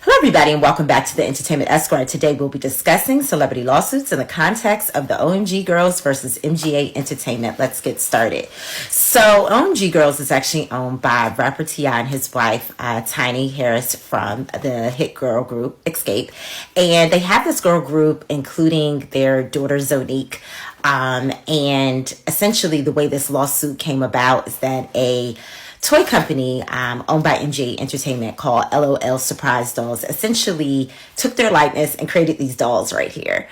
Hello, everybody, and welcome back to the Entertainment Esquire. Today, we'll be discussing celebrity lawsuits in the context of the OMG Girls versus MGA Entertainment. Let's get started. So, OMG Girls is actually owned by rapper T.I. and his wife, Tiny Harris, from the hit girl group Xscape. And they have this girl group, including their daughter, Zonique. And essentially, the way this lawsuit came about is that a toy company owned by MGA Entertainment called LOL Surprise Dolls essentially took their likeness and created these dolls right here.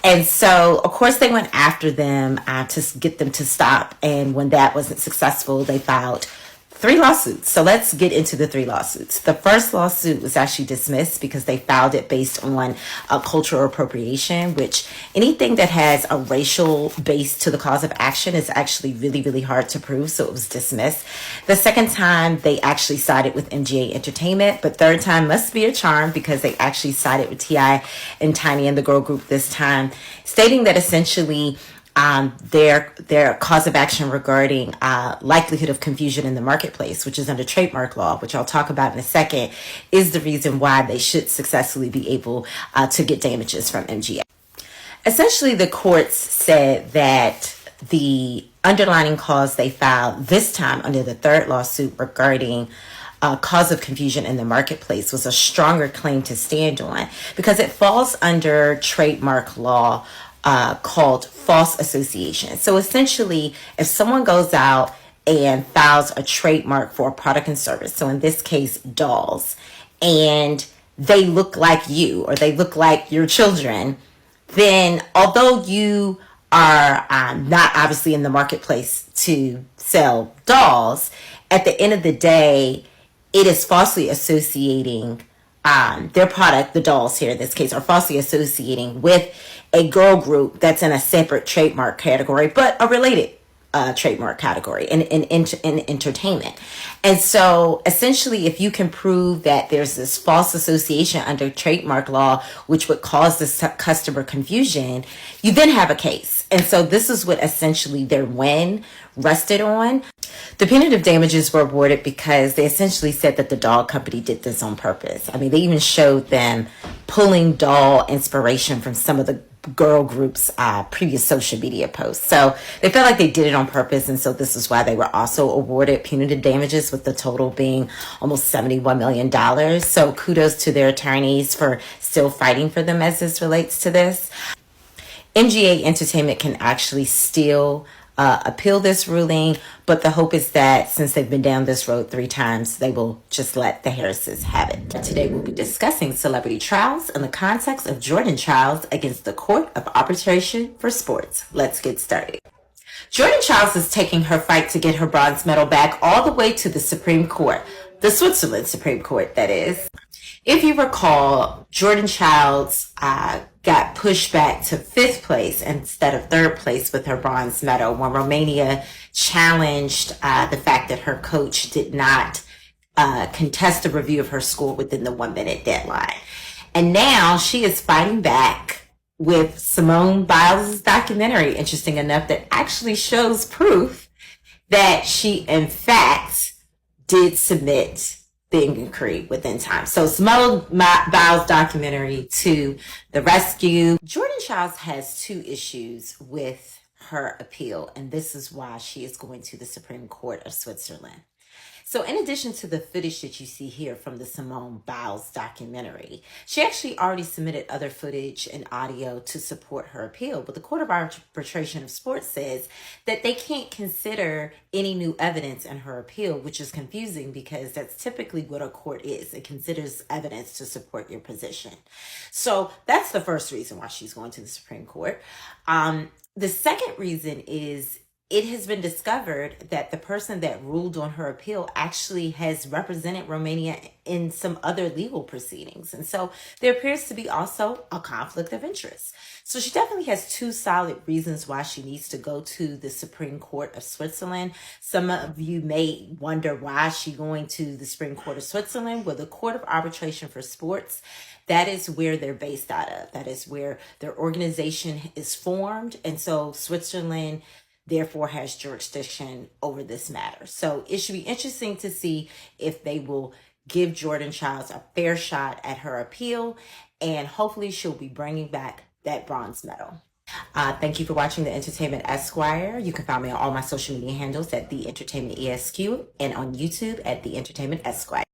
And so, of course, they went after them to get them to stop. And when that wasn't successful, they filed 3 lawsuits. So let's get into the 3 lawsuits. The first lawsuit was actually dismissed because they filed it based on cultural appropriation, which anything that has a racial base to the cause of action is actually really, really hard to prove. So it was dismissed. The second time they actually sided with MGA Entertainment, but third time must be a charm because they actually sided with T.I. and Tiny and the girl group this time, stating that essentially their cause of action regarding likelihood of confusion in the marketplace, which is under trademark law, which I'll talk about in a second, is the reason why they should successfully be able to get damages from MGA. Essentially, the courts said that the underlying cause they filed this time under the third lawsuit regarding cause of confusion in the marketplace was a stronger claim to stand on because it falls under trademark law called false association. So essentially, if someone goes out and files a trademark for a product and service, so in this case, dolls, and they look like you or they look like your children, then although you are not obviously in the marketplace to sell dolls, at the end of the day, it is falsely associating their product, the dolls here in this case, are falsely associating with a girl group that's in a separate trademark category, but a related trademark category in entertainment. And so essentially, if you can prove that there's this false association under trademark law, which would cause this customer confusion, you then have a case. And so this is what essentially their win rested on. The punitive damages were awarded because they essentially said that the doll company did this on purpose. I mean, they even showed them pulling doll inspiration from some of the girl group's previous social media posts. So they felt like they did it on purpose. And so this is why they were also awarded punitive damages, with the total being almost $71 million. So kudos to their attorneys for still fighting for them as this relates to this. MGA Entertainment can actually still appeal this ruling, but the hope is that since they've been down this road 3 times, they will just let the Harrises have it. Today we'll be discussing celebrity trials in the context of Jordan Chiles against the Court of Arbitration for Sports. Let's get started. Jordan Chiles is taking her fight to get her bronze medal back all the way to the Supreme Court, the Switzerland Supreme Court, that is. If you recall, Jordan Chiles got pushed back to 5th place instead of 3rd place with her bronze medal when Romania challenged the fact that her coach did not contest a review of her score within the 1-minute deadline. And now she is fighting back with Simone Biles' documentary, interesting enough, that actually shows proof that she, in fact, did submit the inquiry within time. So Simone Biles' documentary to the rescue. Jordan Chiles has 2 issues with her appeal, and this is why she is going to the Supreme Court of Switzerland. So in addition to the footage that you see here from the Simone Biles documentary, she actually already submitted other footage and audio to support her appeal. But the Court of Arbitration of Sports says that they can't consider any new evidence in her appeal, which is confusing because that's typically what a court is. It considers evidence to support your position. So that's the first reason why she's going to the Supreme Court. The second reason is it has been discovered that the person that ruled on her appeal actually has represented Romania in some other legal proceedings. And so there appears to be also a conflict of interest. So she definitely has 2 solid reasons why she needs to go to the Supreme Court of Switzerland. Some of you may wonder why she's going to the Supreme Court of Switzerland. Well, the Court of Arbitration for Sports, that is where they're based out of. That is where their organization is formed. And so Switzerland therefore has jurisdiction over this matter. So it should be interesting to see if they will give Jordan Childs a fair shot at her appeal, and hopefully she'll be bringing back that bronze medal. Thank you for watching The Entertainment Esquire. You can find me on all my social media handles at The Entertainment ESQ and on YouTube at The Entertainment Esquire.